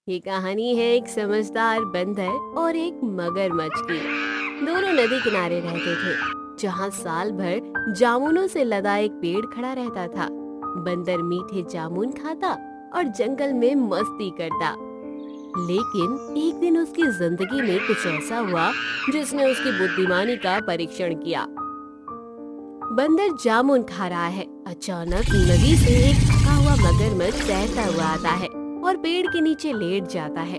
ये कहानी है एक समझदार बंदर और एक मगरमच्छ की। दोनों नदी किनारे रहते थे, जहाँ साल भर जामुनों से लदा एक पेड़ खड़ा रहता था। बंदर मीठे जामुन खाता और जंगल में मस्ती करता। लेकिन एक दिन उसकी जिंदगी में कुछ ऐसा हुआ जिसने उसकी बुद्धिमानी का परीक्षण किया। बंदर जामुन खा रहा है, अचानक नदी से एक थका हुआ मगरमच्छ तैरता हुआ आता है और पेड़ के नीचे लेट जाता है।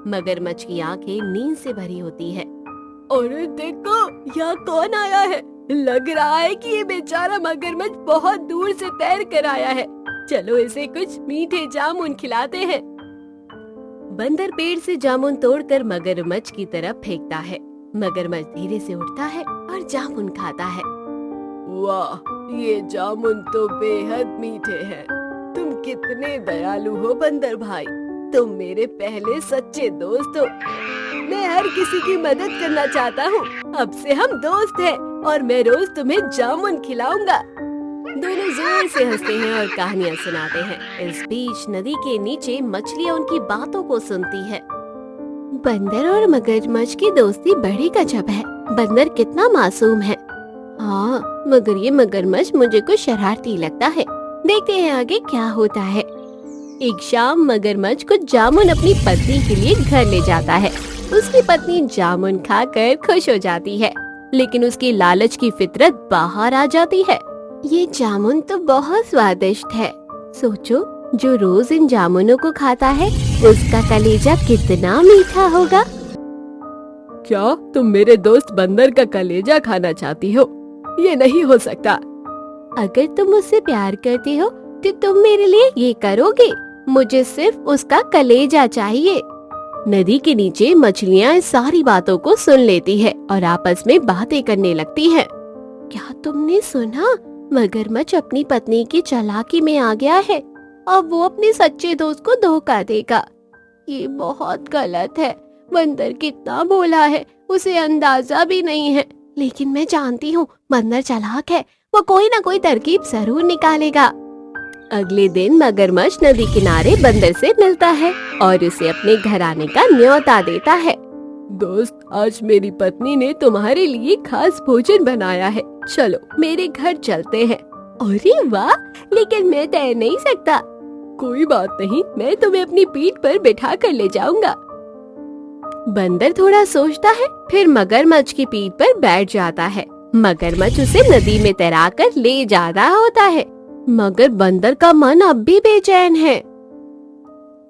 मगरमच्छ की आंखें नींद से भरी होती है। अरे देखो, यहाँ कौन आया है? लग रहा है कि ये बेचारा मगरमच्छ बहुत दूर से तैर कर आया है। चलो इसे कुछ मीठे जामुन खिलाते हैं। बंदर पेड़ से जामुन तोड़कर मगरमच्छ की तरफ फेंकता है। मगरमच्छ धीरे से उठता है और जामुन खाता है। वाह, ये जामुन तो बेहद मीठे हैं। तुम कितने दयालु हो बंदर भाई, तुम मेरे पहले सच्चे दोस्त हो। मैं हर किसी की मदद करना चाहता हूँ। अब से हम दोस्त हैं और मैं रोज तुम्हें जामुन खिलाऊंगा। दोनों जोर से हंसते हैं और कहानियाँ सुनाते हैं। इस बीच नदी के नीचे मछलियाँ उनकी बातों को सुनती है। बंदर और मगरमच्छ की दोस्ती बड़ी गजब है। बंदर कितना मासूम है। हाँ, मगर ये मगरमच्छ मुझे कुछ शरारती लगता है। देखते हैं आगे क्या होता है। एक शाम मगरमच्छ कुछ जामुन अपनी पत्नी के लिए घर ले जाता है। उसकी पत्नी जामुन खाकर खुश हो जाती है, लेकिन उसकी लालच की फितरत बाहर आ जाती है। ये जामुन तो बहुत स्वादिष्ट है। सोचो, जो रोज इन जामुनों को खाता है उसका कलेजा कितना मीठा होगा। क्या तुम मेरे दोस्त बंदर का कलेजा खाना चाहती हो? ये नहीं हो सकता। अगर तुम मुझसे प्यार करती हो तो तुम मेरे लिए ये करोगे। मुझे सिर्फ उसका कलेजा चाहिए। नदी के नीचे मछलियाँ इस सारी बातों को सुन लेती है और आपस में बातें करने लगती है। क्या तुमने सुना? मगरमच्छ अपनी पत्नी की चालाकी में आ गया है। अब वो अपने सच्चे दोस्त को धोखा देगा। ये बहुत गलत है। बंदर कितना भोला है, उसे अंदाजा भी नहीं है। लेकिन मैं जानती हूँ बंदर चालाक है, वो कोई ना कोई तरकीब जरूर निकालेगा। अगले दिन मगरमच्छ नदी किनारे बंदर से मिलता है और उसे अपने घर आने का न्योता देता है। दोस्त, आज मेरी पत्नी ने तुम्हारे लिए खास भोजन बनाया है। चलो मेरे घर चलते हैं। अरे वाह, लेकिन मैं तैर नहीं सकता। कोई बात नहीं, मैं तुम्हें अपनी पीठ पर बिठा कर ले जाऊंगा। बंदर थोड़ा सोचता है, फिर मगरमच्छ की पीठ पर बैठ जाता है। मगरमच्छ उसे नदी में तैराकर ले जा रहा होता है, मगर बंदर का मन अब भी बेचैन है।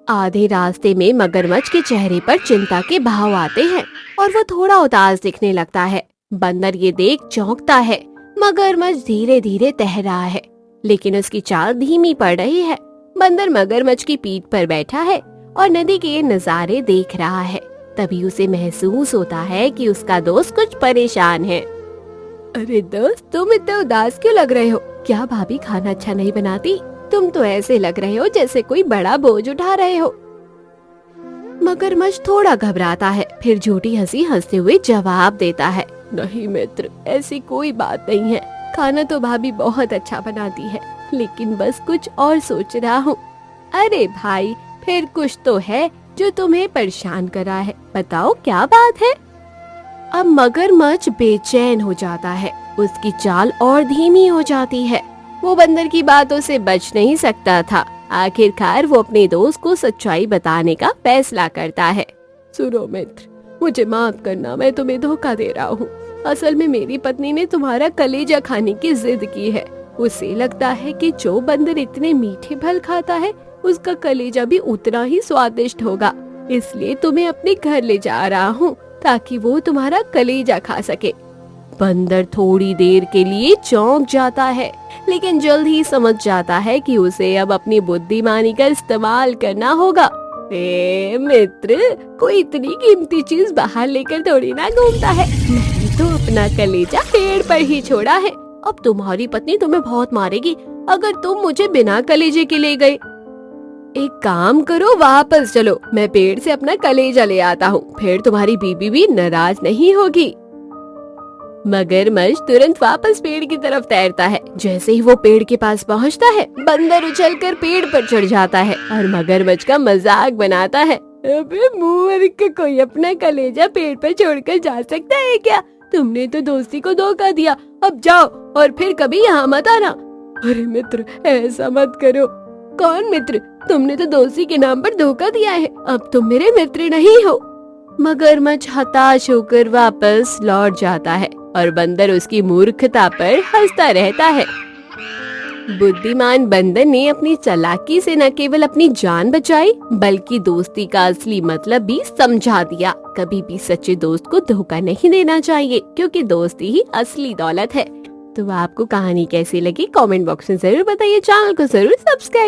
आधे रास्ते में मगरमच्छ के चेहरे पर चिंता के भाव आते हैं और वो थोड़ा उदास दिखने लगता है। बंदर ये देख चौंकता है। मगरमच्छ धीरे धीरे तैर रहा है, लेकिन उसकी चाल धीमी पड़ रही है। बंदर मगरमच्छ की पीठ पर बैठा है और नदी के नजारे देख रहा है। तभी उसे महसूस होता है कि उसका दोस्त कुछ परेशान है। अरे दोस्त, तुम इतने उदास क्यों लग रहे हो? क्या भाभी खाना अच्छा नहीं बनाती? तुम तो ऐसे लग रहे हो जैसे कोई बड़ा बोझ उठा रहे हो। मगरमच्छ थोड़ा घबराता है, फिर झूठी हंसी हंसते हुए जवाब देता है। नहीं मित्र, ऐसी कोई बात नहीं है। खाना तो भाभी बहुत अच्छा बनाती है, लेकिन बस कुछ और सोच रहा हूँ। अरे भाई, फिर कुछ तो है जो तुम्हें परेशान कर रहा है। बताओ क्या बात है? अब मगरमच्छ बेचैन हो जाता है। उसकी चाल और धीमी हो जाती है। वो बंदर की बातों से बच नहीं सकता था। आखिरकार वो अपने दोस्त को सच्चाई बताने का फैसला करता है। सुनो मित्र, मुझे माफ करना, मैं तुम्हें धोखा दे रहा हूँ। असल में मेरी पत्नी ने तुम्हारा कलेजा खाने की जिद की है। उसे लगता है कि जो बंदर इतने मीठे फल खाता है उसका कलेजा भी उतना ही स्वादिष्ट होगा। इसलिए तुम्हें अपने घर ले जा रहा हूँ ताकि वो तुम्हारा कलेजा खा सके। बंदर थोड़ी देर के लिए चौंक जाता है, लेकिन जल्द ही समझ जाता है कि उसे अब अपनी बुद्धिमानी का इस्तेमाल करना होगा। मित्र, कोई इतनी कीमती चीज बाहर लेकर थोड़ी ना घूमता है। मैंने तो अपना कलेजा पेड़ पर ही छोड़ा है। अब तुम्हारी पत्नी तुम्हें बहुत मारेगी अगर तुम मुझे बिना कलेजे के ले गए। एक काम करो, वापस चलो, मैं पेड़ से अपना कलेजा ले आता हूँ, फिर तुम्हारी बीबी भी नाराज नहीं होगी। मगरमच्छ तुरंत वापस पेड़ की तरफ तैरता है। जैसे ही वो पेड़ के पास पहुँचता है, बंदर उछलकर पेड़ पर चढ़ जाता है और मगरमच्छ का मजाक बनाता है। अबे मूर्ख, कोई अपना कलेजा पेड़ पर छोड़कर जा सकता है क्या? तुमने तो दोस्ती को धोखा दिया। अब जाओ और फिर कभी यहाँ मत आना। अरे मित्र, ऐसा मत करो। कौन मित्र? तुमने तो दोस्ती के नाम पर धोखा दिया है। अब तुम मेरे मित्र नहीं हो। मगरमच्छ हताश होकर वापस लौट जाता है और बंदर उसकी मूर्खता पर हंसता रहता है। बुद्धिमान बंदर ने अपनी चालाकी से न केवल अपनी जान बचाई बल्कि दोस्ती का असली मतलब भी समझा दिया। कभी भी सच्चे दोस्त को धोखा नहीं देना चाहिए, क्योंकि दोस्ती ही असली दौलत है। तो आपको कहानी कैसी लगी कमेंट बॉक्स में जरूर बताइए। चैनल को जरूर सब्सक्राइब